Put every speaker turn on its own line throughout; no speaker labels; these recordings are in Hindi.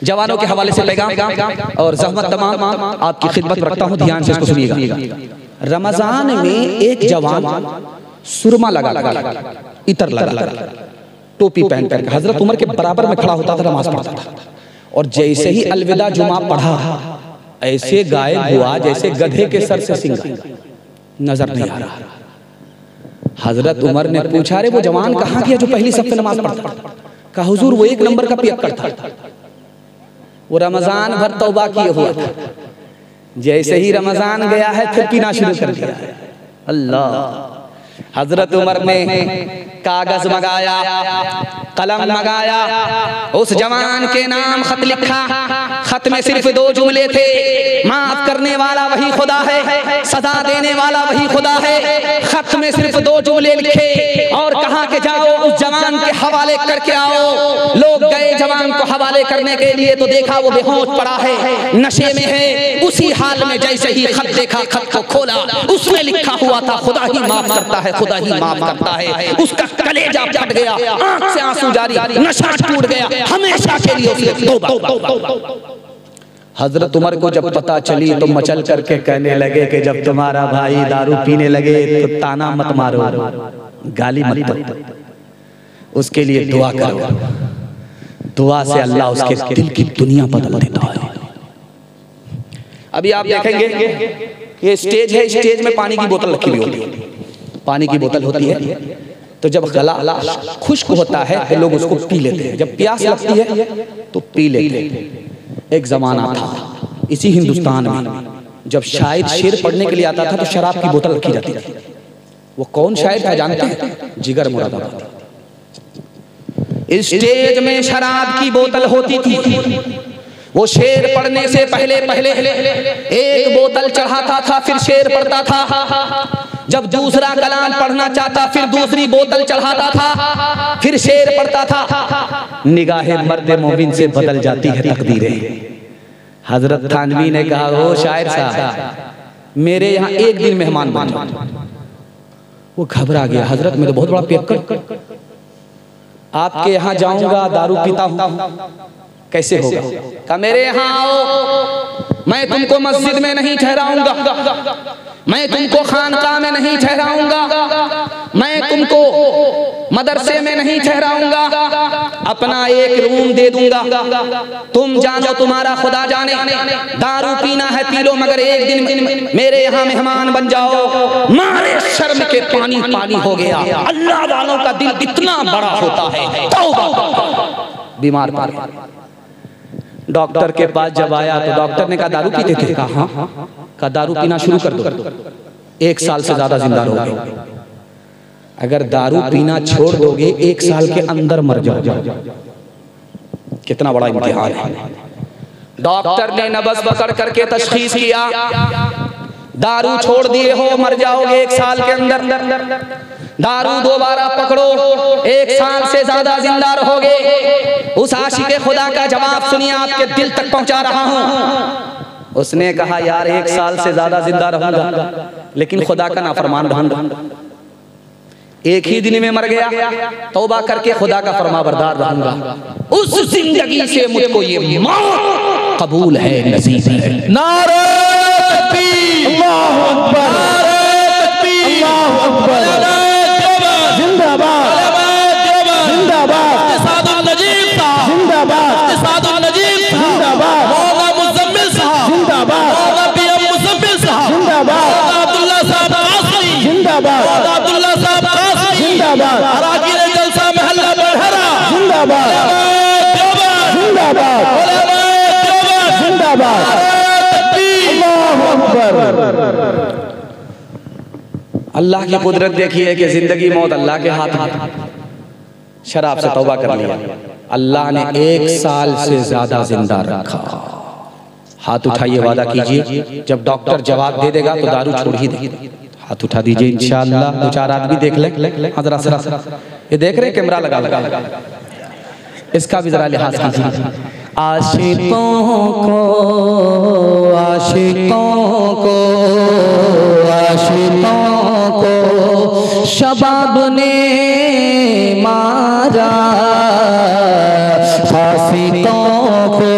जवानों के हवाले से पैगाम और ज़हमत तमाम आपकी खिदमत रखता हूँ, ध्यान से इसको सुनिएगा। रमजान में एक जवान सुरमा लगा, इतर लगा, टोपी पहन कर हजरत उमर के बराबर में खड़ा होता था, नमाज पढ़ता था, और जैसे ही अलविदा जुमा पढ़ा ऐसे गायब हुआ जैसे गधे के सर से सिंगा, नजर नहीं आ रहा। हजरत उमर ने पूछा, रे वो जवान कहाँ गया जो पहली सफ पे नमाज पढ़ता? कहा हुजूर वो एक नंबर का पियक्कड़ था, वो रमजान भर तौबा किए हुआ था, जैसे ही रमजान गया है फिर पीना शुरू कर दिया। अल्लाह। हजरत उमर ने कागज मंगाया, कलम मंगाया, उस जवान के नाम खत लिखा। खत में सिर्फ 2 जुमले थे, माफ करने वाला वही खुदा है, सजा देने वाला वही खुदा है। खत में सिर्फ 2 जुमले लिखे और कहा कि जाओ उस जवान के हवाले करके आओ। लोग गए जवान को हवाले करने के लिए, तो देखा वो बेहोश पड़ा है, नशे में है। उसी हाल में जैसे ही खत देखा, खत को खोला, उसमें लिखा हुआ था खुदा ही माफ करता है, खुदा ही माफ करता है। उसका कलेजा फट गया, आंख से आंसू जारी, नशा टूट गया, हमेशा के लिए उसने तौबा। हजरत उमर को जब पता चली तो मचल करके कहने लगे कि जब तुम्हारा भाई दारू पीने लगे तो ताना मत मारो, गाली मत दो, उसके लिए दुआ करो, दुआ से अल्लाह उसके दिल की दुनिया बदल देता है। अभी आप देखेंगे ये स्टेज है, स्टेज में पानी की बोतल रखी हुई होती है, पानी की बोतल होती है, तो जब गला खुश्क होता है तो लोग उसको पी लेते हैं, जब प्यास लगती है तो पी लेते हैं। एक जमाना था इसी हिंदुस्तान में जब शायर शेर पढ़ने के लिए आता था तो शराब की बोतल रखी जाती थी। वो कौन शायर था जानते हैं? जिगर मुरादाबादी। स्टेज में शराब की बोतल होती थी। वो शेर पढ़ने से पहले एक बोतल चढ़ाता था, फिर शेर पढ़ता था। जब दूसरा कलाम पढ़ना चाहता फिर दूसरी बोतल चढ़ाता था, फिर शेर पढ़ता था। निगाहे मर्द मोमिन से बदल जाती है तकदीरें। हजरत थानवी ने कहा, ओ शायर साहब मेरे यहाँ एक दिन मेहमान बन जाओ। वो घबरा गया, हजरत मैं तो बहुत बड़ा पियक्कड़, आपके यहाँ जाऊंगा दारू पीता हूँ, कैसे होगा? कहा मेरे यहाँ आओ, मैं तुमको मस्जिद में नहीं ठहराऊंगा, मैं तुमको खानकाह में नहीं ठहराऊंगा, मैं तुमको मदरसे में नहीं ठहराऊंगा, अपना एक रूम दे दूंगा, तुम जानो तुम्हारा खुदा जाने। दारू पीना है पी लो, मगर एक दिन मेरे यहाँ मेहमान बन जाओ। मारे शर्म के पानी पानी हो गया। अल्लाह वालों का दिल इतना बड़ा होता है। तौबा। बीमार पड़, डॉक्टर के पास जब आया तो डॉक्टर ने कहा दारू पीते थे? कहा हाँ। कहा दारू पीना शुरू कर दो, 1 साल से ज्यादा जिंदा रहोगे। अगर दारू पीना छोड़ दोगे 1 साल के अंदर मर जाओगे। कितना बड़ा इम्तिहान है। डॉक्टर ने नब्ज पकड़ करके तशखीस किया, दारू छोड़ दिए हो, मर जाओगे 1 साल के अंदर। दारू दोबारा पकड़ो, 1 साल से ज्यादा जिंदा रहोगे। उस आशिक़े खुदा का जवाब सुनिए, आपके दिल तक पहुंचा रहा हूं। उसने कहा यार 1 साल से ज्यादा जिंदा रहूंगा, लेकिन खुदा का नाफरमान रहूंगा। एक ही दिन में मर गया, तौबा करके खुदा का फरमाबरदार रहूंगा। उस जिंदगी से मुझको ये मौत कबूल है, नसीब है।
नारे तकबीर, अल्लाहु अकबर, नारे तकबीर, अल्लाहु अकबर, जिंदाबाद, जिंदाबाद, सादुल नजीब साहब जिंदाबाद, सादुल नजीब जिंदाबाद, मौला मुजम्मिल साहब जिंदाबाद, मौला पीएम मुजम्मिल साहब जिंदाबाद, अब्दुल्ला साहब कासरी जिंदाबाद, अब्दुल्ला साहब कासरी जिंदाबाद, अराकीन जलसा महल्ला बड़हरा जिंदाबाद, जिंदाबाद, जिंदाबाद, अल्लाहु अकबर।
अल्लाह की कुदरत देखिए कि जिंदगी मौत अल्लाह के हाथ में। शराब से तौबा कर लिया, अल्लाह ने 1 साल से ज्यादा जिंदा रखा। हाथ उठाइए, वादा कीजिए जब डॉक्टर जवाब दे देगा तो दारू छोड़ ही देंगे। हाथ उठा दीजिए इंशाअल्लाह। 2-4 आदमी देख ले, जरा जरा ये देख रहे कैमरा लगा, इसका भी जरा लिहाज कीजिए। आशिकों को, आशिकों को, आशिकों को शबाब ने मारा, फासिकों को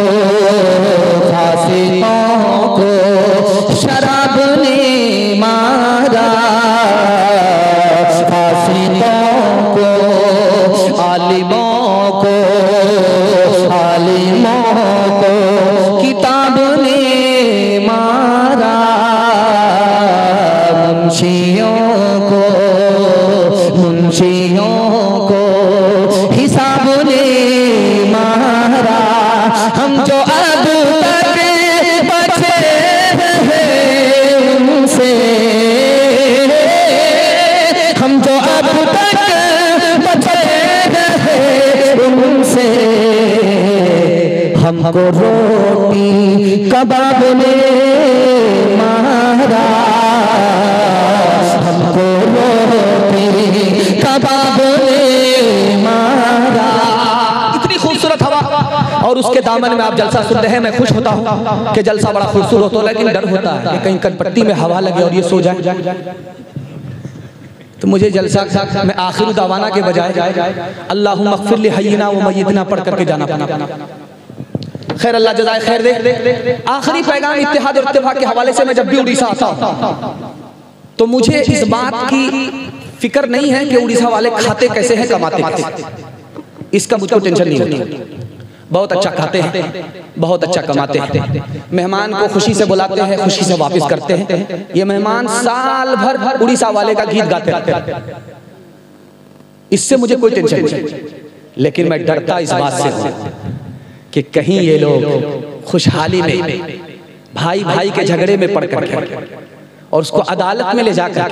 हमको रोटी कबाब ने मारा, हमको रोटी कबाब ने मारा। इतनी खूबसूरत हवा और उसके दामन में आप जलसा सुन रहे हैं। मैं खुश होता हूँ कि जलसा बड़ा खूबसूरत हो, लेकिन डर होता है कि कहीं कनपट्टी में हवा लगे और ये सो जाए। तो मुझे जलसा में आखिर दावाना के बजाय अल्लाहुम्मा अग़फ़िर लि हय्यिना व मय्यितना पढ़ करके जाना पड़ा। खैर, अल्लाह जज़ाए खैर दे। आखिरी पैगाम इत्तेहाद और इत्तेफाक के हवाले से मैं जब भी उड़ीसा आता हूँ तो मुझे इस बात की फिक्र नहीं है कि उड़ीसा वाले खाते कैसे हैं, कमाते कैसे, इसका मुझको टेंशन नहीं होती। बहुत अच्छा खाते हैं, बहुत अच्छा कमाते हैं, मेहमान को खुशी से बुलाते हैं, खुशी से वापस करते हैं। ये मेहमान साल भर उड़ीसा वाले का गीत गाते रहते हैं, इससे मुझे कोई टेंशन नहीं। लेकिन मैं डरता इस बात से हूं कि कहीं ये लोग खुशहाली में भाई भाई के झगड़े में पड़ करके और उसको अदालत में ले जाकर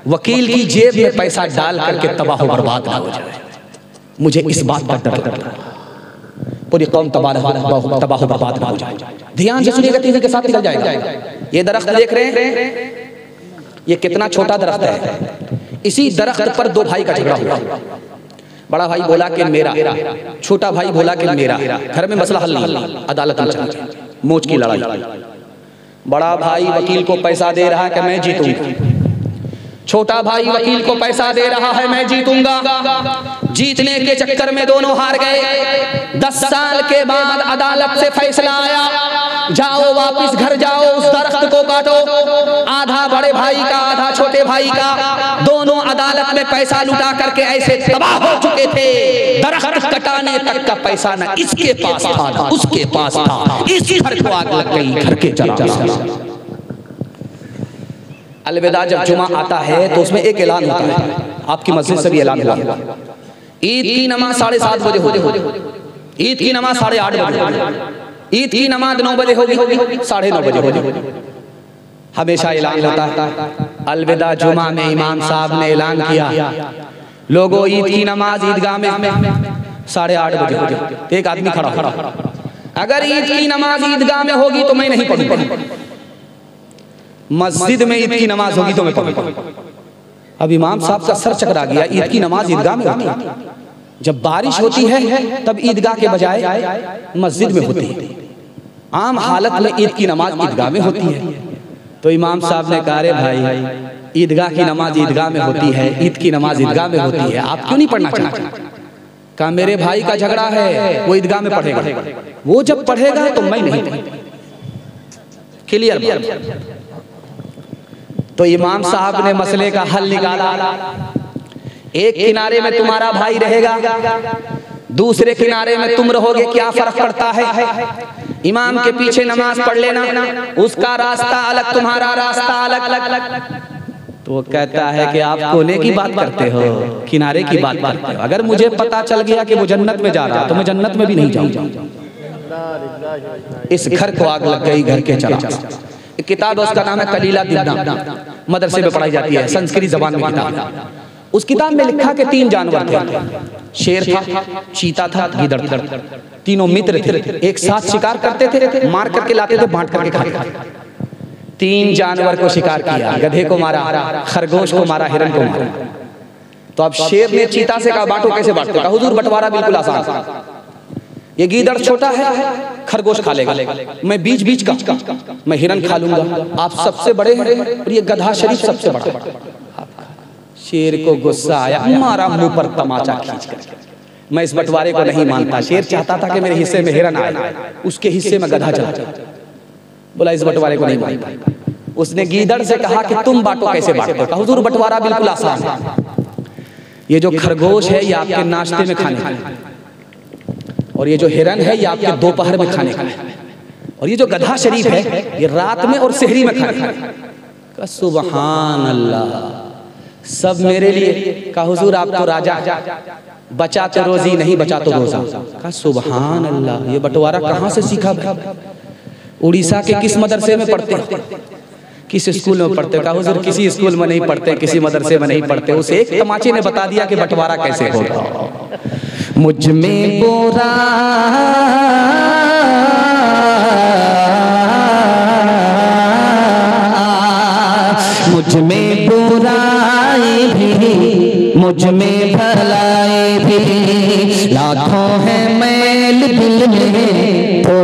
वकील की जेब में पैसा डाल करके तबाह बर्बाद ना हो जाए। मुझे इस बात का डर लगता है, पूरी कौम तबाह बर्बाद ना हो जाए। ध्यान से सुनिएगा, तेजी के साथ निकल जाएगा। ये दरख्त देख रहे हैं, ये कितना छोटा दरख्त है। इसी दरख्त पर दो भाई का झगड़ा हुआ। बड़ा भाई बोला कि मेरा, छोटा भाई बोला कि मेरा। घर में मसला हल नहीं, अदालत में चला, मोच की लड़ाई। बड़ा भाई वकील को पैसा दे रहा है कि मैं जीतूंगा, छोटा भाई वकील को पैसा दे रहा है मैं जीतूंगा। जीतने के चक्कर में दोनों हार गए। 10 साल के बाद अदालत से फैसला आया, जाओ वापस घर जाओ, उस दरख्त को काटो। आधा बड़े भाई का, आधा छोटे भाई का। दोनों अदालत में पैसा लुटा करके ऐसे तबाह हो चुके थे, दरख्त कटाने तक का पैसा न इसके पास था न उसके पास था। इसी घर को आग लग गई, घर के चला। अलविदा जब जुमा आता है तो उसमें एक ऐलान होता है, आपकी मस्जिद से भी ऐलान हुआ। ईद की नमाज 7:30 बजे होगी, ईद की नमाज 8:30 बजे होगी, ईद की नमाज 9 बजे होगी, 9:30 बजे होगी। हमेशा ऐलान होता है। अलविदा जुमा में इमाम साहब ने ऐलान किया, लोगों ईद की नमाज ईदगाह में 8:30 बजे होगी। एक आदमी खड़ा, अगर ईद की नमाज ईदगाह में होगी तो मैं नहीं पढ़ूंगा, मस्जिद में ईद की नमाज होगी तो मैं पढ़ूंगा। अब इमाम साहब का सर चकरा गया, ईद की नमाज ईदगाह में होती है। जब बारिश होती है तब ईदगाह के बजाय मस्जिद में होती है। आम हालत में ईद की नमाज ईदगाह में होती है। तो इमाम साहब ने कहा, अरे भाई ईदगाह की नमाज ईदगाह में होती है, ईद की नमाज ईदगाह में होती है, आप क्यों नहीं पढ़ना चाहते? कहा मेरे भाई का झगड़ा है, वो ईदगाह में पढ़ेगा, वो जब पढ़ेगा तो मैं नहीं पढ़ूंगा। क्लियर? तो इमाम साहब ने मसले का हल निकाला। एक किनारे में तुम्हारा भाई रहेगा, दूसरे किनारे में तुम रहोगे, क्या फर्क पड़ता है? इमाम के पीछे नमाज पढ़ लेना, उसका रास्ता अलग, तुम्हारा रास्ता अलग। तो वो कहता है कि आप कोने की बात करते हो, किनारे की बात करते हो। अगर मुझे पता चल गया कि वो जन्नत में जा रहा तो मैं जन्नत में भी नहीं जाऊंगा। इस घर को आग लग गई, घर के चला। किताब उसका नाम है कलीला दिन्ना, मदरसे में पढ़ाई जाती है, संस्कृत जबान में किताब। उस किताब में लिखा कि 3 जानवर थे, शेर था, चीता था, गीदड़ था। तीनों मित्र थे, एक साथ शिकार करते थे, मार करके लाते थे, बांट करके खाते थे। 3 जानवर को शिकार किया, गधे को मारा, खरगोश को मारा, हिरन को मारा। तो अब शेर ने चीता से कहा बांटो, कैसे बांटते? कहा हुजूर बंटवारा बिल्कुल आसान, ये गीदड़ छोटा है, खरगोश खा लेगा, मैं बीच बीच का, मैं हिरन खा लूंगा, आप सबसे बड़े हैं और ये गधा शरीफ सबसे बड़ा। शेर को गुस्सा आया, मारा मुंह पर तमाचा खींच कर। मैं इस बंटवारे को नहीं मानता। शेर चाहता था कि मेरे हिस्से में हिरन आए, उसके हिस्से में गधा चला जाए। बोला इस बंटवारे को नहीं मानता। उसने गीदड़ से कहा कि तुम बांटो, कैसे बांटो? कहा हुजूर बंटवारा बिल्कुल आसान है, ये जो खरगोश है ये आपके नाश्ते में खाने का है, और ये जो हिरन है ये आपके दोपहर में खाने का है, और ये जो गधा शरीफ है ये रात में और सेहरी में खाने का है। सुबहान अल्लाह, सब मेरे लिए। कहा हुजूर आप तो राजा, बचा तो रोजी नहीं बचा तो रोजा। कहा सुबहान अल्लाह, ये बंटवारा कहाँ से सीखा भाई? उड़ीसा के किस मदरसे में पढ़ते, किस स्कूल में पढ़ते? कहा हुजूर किसी स्कूल में नहीं पढ़ते, किसी मदरसे में नहीं पढ़ते। उसे एक तमाचे ने बता दिया कि बंटवारा कैसे होगा। मुझ में बोरा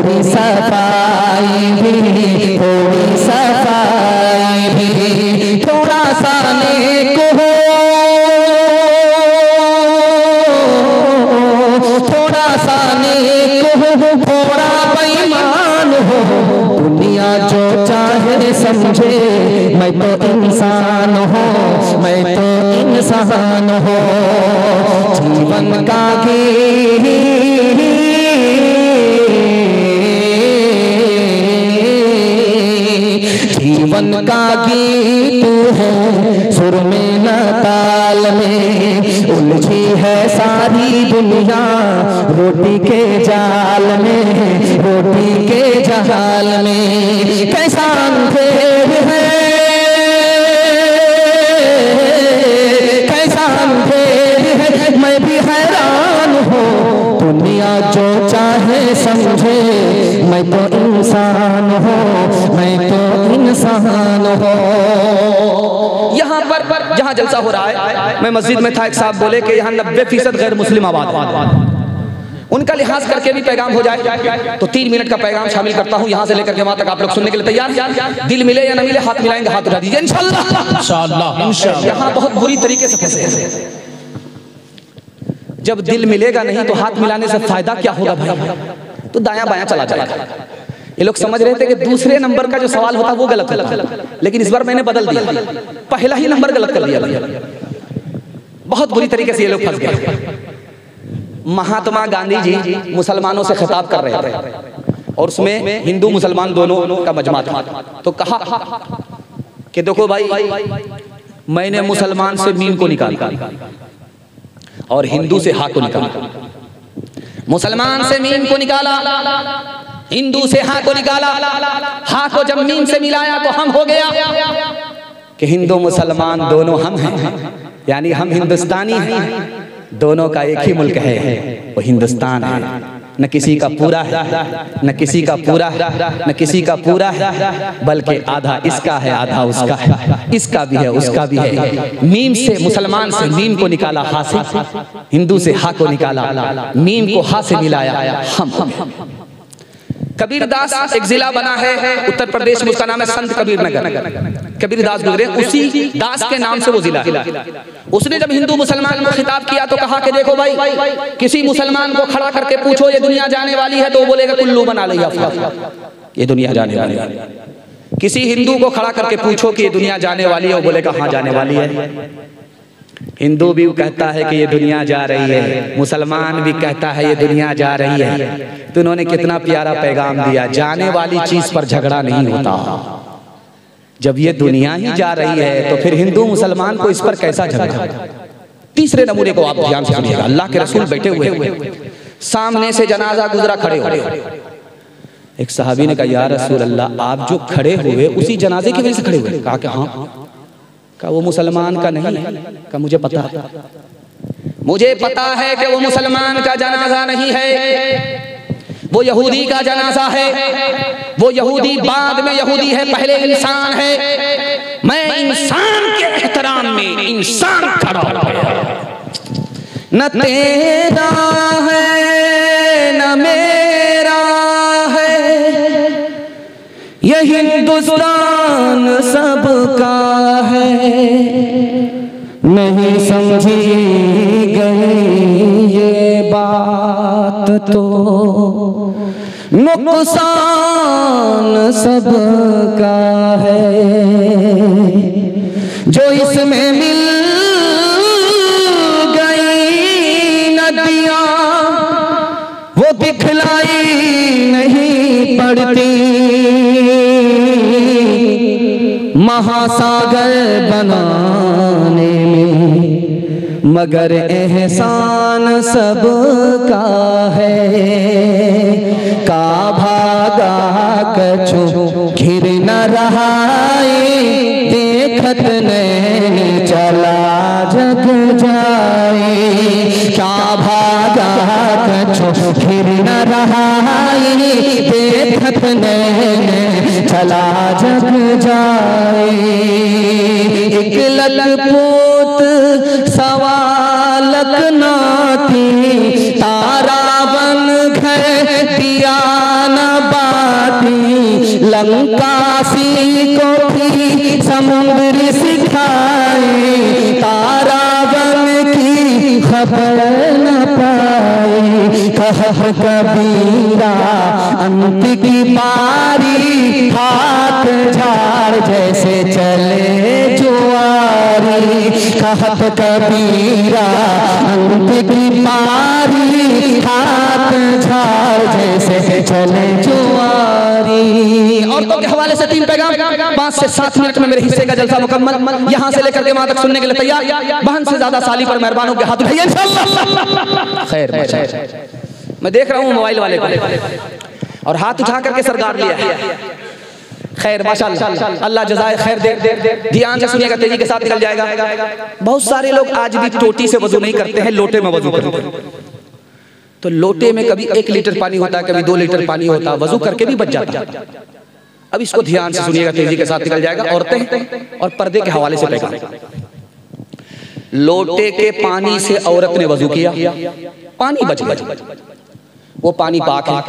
थोड़ी सफाई भी, थोड़ी सफाई भी, थोड़ा सा नेक हो, थोड़ा सा नेक हो, थोड़ा बेईमान हो। दुनिया जो चाहे समझे, मैं तो इंसान हूँ, मैं तो इंसान हूँ। जीवन का जीवन का गीत है, सुर में न ताल में उलझी है सारी दुनिया, रोटी के जाल में, रोटी के जाल में। कैसा अंधेर है, कैसा अंधेर है, मैं भी हैरान हूँ। दुनिया जो चाहे समझे, मैं तो इंसान हूँ, मैं तो इंसान हूँ। यहाँ पर जहाँ जलसा हो रहा है, मैं मस्जिद में था, एक साहब बोले कि यहाँ 90% गैर मुस्लिम आबाद, उनका लिहाज करके भी पैगाम हो जाए तो 3 मिनट का पैगाम शामिल करता हूँ, यहाँ से लेकर के वहाँ तक आप लोग सुनने के लिए तैयार? दिल मिले या न मिले, हाथ मिलाएंगे, हाथ उठा दीजिए इंशाअल्लाह। इंशाअल्लाह। यहाँ बहुत बुरी तरीके से फंसे हैं। जब दिल मिलेगा नहीं तो हाथ मिलाने से फायदा क्या होगा भाई? तो दायां बायां चला जाएगा। ये लोग समझ रहे थे कि दूसरे नंबर का जो सवाल होता वो गलत होता, लेकिन इस बार मैंने बदल दिया, पहला ही नंबर गलत कर दिया। बहुत बुरी तरीके से ये लोग फंस गए। महात्मा गांधी जी मुसलमानों से खिताब कर रहे थे और उसमें हिंदू मुसलमान दोनों का मजमा था। तो कहा कि देखो भाई, मैंने मुसलमान से मीम को निकाला और हिंदू से हा को निकाला। मुसलमान से मीम को निकाला, हिंदू से हा को निकाला। हा को जब मीम से मिलाया तो हम हो गया कि हिंदू मुसलमान दोनों हम हैं, यानी हम हिंदुस्तानी हैं। दोनों का एक ही मुल्क है, वो हिंदुस्तान है। न किसी का पूरा है, न किसी का पूरा है, न किसी का पूरा है, बल्कि आधा इसका है, आधा उसका है, इसका भी है, उसका भी है। मीम से, मुसलमान से मीम को निकाला हा से, हिंदू से हा को निकाला, मीम को हा से मिलाया हम। कबीरदास एक जिला बना है उत्तर प्रदेश में, उसका नाम है संत कबीर नगर। कबीरदास गुजरे, उसी दास के नाम से वो जिला है। उसने जब हिंदू मुसलमान को खिताब किया तो कहा कि देखो भाई, किसी मुसलमान को खड़ा करके पूछो ये दुनिया जाने वाली है तो वो बोलेगा कुल्लू बना लिया, ये दुनिया जाने वाली है। किसी हिंदू को खड़ा करके पूछो कि ये दुनिया जाने वाली है, वो बोलेगा हाँ जाने वाली है। हिंदू भी कहता है कि ये दुनिया जा रही है, मुसलमान भी कहता है ये दुनिया जा रही है। तो उन्होंने कितना प्यारा पैगाम दिया, जाने वाली चीज पर झगड़ा नहीं होता। जब ये दुनिया ही जा रही है तो फिर हिंदू मुसलमान को इस पर कैसा झगड़ा? तीसरे नमूने को आप ध्यान से सुनिएगा। अल्लाह के रसूल बैठे हुए, सामने से जनाजा गुजरा, खड़े हो। एक सहाबी ने कहा या रसूल अल्लाह, आप जो खड़े हुए उसी जनाजे की वजह से खड़े हुए? कहा कि हाँ। कहा वो मुसलमान का नहीं है? कहा मुझे पता है, मुझे पता है कि वो मुसलमान का जनाजा नहीं है, वो यहूदी का जनाजा है। वो यहूदी बाद में यहूदी है, पहले इंसान है। मैं इंसान के एहतराम में इंसान खड़ा हो गया। न तेरा है न मेरा है, ये हिंदुस्तान सबका है। नहीं समझी गई ये बात तो नुकसान सबका है। जो इसमें मिल गई नदियाँ वो दिखलाई नहीं पड़ती, महासागर बनाने में मगर एहसान सबका है। का भागा कछु घिर न रहा, देखत नैन चला जग जाए। क्या भागा कछु घिर न रहा, देखत नैन चला जग जाए। एक ललपोत सवालक नाती, तारा बन घर दिया न लंकासी को भी समुद्र सिखाए, तारा बन की खबर न पाए। कह कबीरा अंत की बारी, हाथ झाड़ जैसे चले जुआरी। कहत कबीरा अंत की बारी, हाथ झाड़ जैसे चले जुआरी। और तो के हवाले से 3 पैगाम 5 से 7 मिनट में मेरे हिस्से का जलसा मुकम्मल। यहाँ से लेकर के वहां तक सुनने के लिए तैयार। बहन से ज्यादा साली पर मेहरबान हो के हाथ उठाइए इंशाअल्लाह। खैर मैं देख रहा हूँ मोबाइल वाले को और हाथ उठा करके सरदार लिया है। खैर माशाअल्लाह, अल्लाह जज़ाए खैर दे। ध्यान से सुनिएगा, तेजी के साथ निकल जाएगा। बहुत सारे लोग आज भी टोटी से वजू नहीं करते हैं, लोटे में वजू करते हैं। तो लोटे में कभी 1 लीटर पानी होता है, कभी 2 लीटर पानी होता है, वजू करके भी बच जाता है। अब इसको ध्यान से सुनिएगा, तेजी के साथ निकल जाएगा। औरतें और पर्दे के हवाले से पैगाम। लोटे के पानी से औरत ने वजू किया, पानी बच गया, वो पानी पाक है।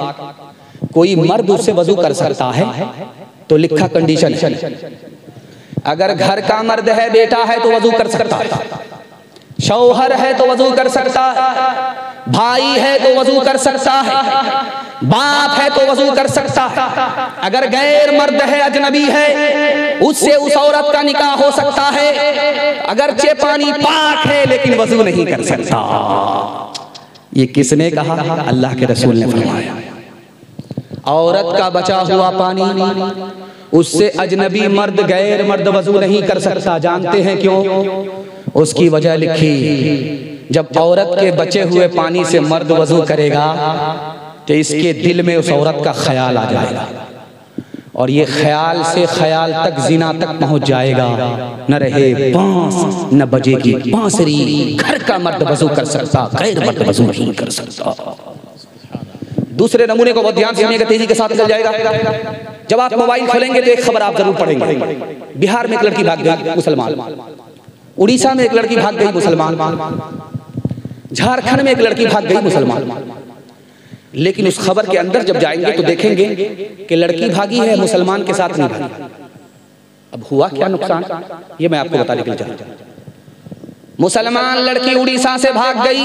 कोई मर्द उससे वजू कर सकता है तो लिखा कंडीशन है, अगर घर का मर्द है, बेटा है तो वजू कर सकता है, शौहर है तो वजू कर सकता है, भाई है तो वजू कर सकता है, बाप है तो वजू कर सकता है। अगर गैर मर्द है, अजनबी है, उससे उस औरत का निकाह हो सकता है, अगरचे पानी पाक है लेकिन वजू नहीं कर सकता। ये किसने कहा? अल्लाह के रसूल ने फरमाया। औरत का बचा हुआ पानी उससे अजनबी मर्द गैर मर्द वजू नहीं कर सकता। जानते हैं क्यों? उसकी वजह लिखी, जब औरत के बचे हुए पानी से मर्द वजू करेगा तो इसके दिल में उस औरत का ख्याल आ जाएगा और ये ख्याल से ख्याल तक जिना तक पहुंच जाएगा। न रहे बांस न बजेगी बांसुरी। घर का मर्द वजू कर सकता, गैर मर्द वजू नहीं कर सकता। दूसरे नमूने को बहुत ध्यान से सुनिएगा, तेजी के साथ चल जाएगा। जब आप मोबाइल खोलेंगे तो एक खबर आप जरूर पढ़ेंगे। बिहार में एक लड़की भाग गई मुसलमान, उड़ीसा में एक लड़की भाग गई मुसलमान, झारखंड में एक लड़की भाग गई मुसलमान। लेकिन उस खबर के अंदर जब जाएंगे तो देखेंगे कि लड़की भागी है, मुसलमान के साथ नहीं भागी। अब हुआ क्या नुकसान, ये मैं आपको बताने के लिए चाहता हूं। मुसलमान लड़की उड़ीसा से भाग गई,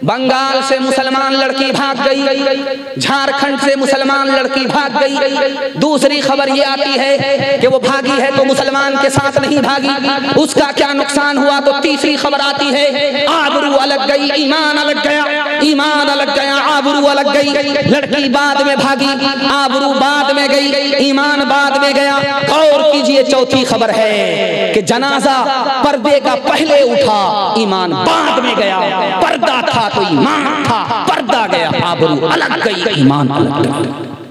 बंगाल से मुसलमान लड़की भाग गई, झारखंड से मुसलमान लड़की भाग गई। दूसरी खबर ये आती है कि वो भागी है तो मुसलमान के साथ नहीं भागी, उसका क्या नुकसान हुआ। तो तीसरी खबर आती है आबरू अलग गई, ईमान अलग गया, ईमान अलग गया, आबरू अलग गई। लड़की बाद में भागी, आबरू बाद में गई, ईमान बाद में गया। और कीजिए चौथी खबर है कि जनाजा पर्दे का पहले उठा, ईमान बाद में गया। पर्दा था तो ईमान था, पर्दा गया, आबरू अलग गई, ईमान अलग गया।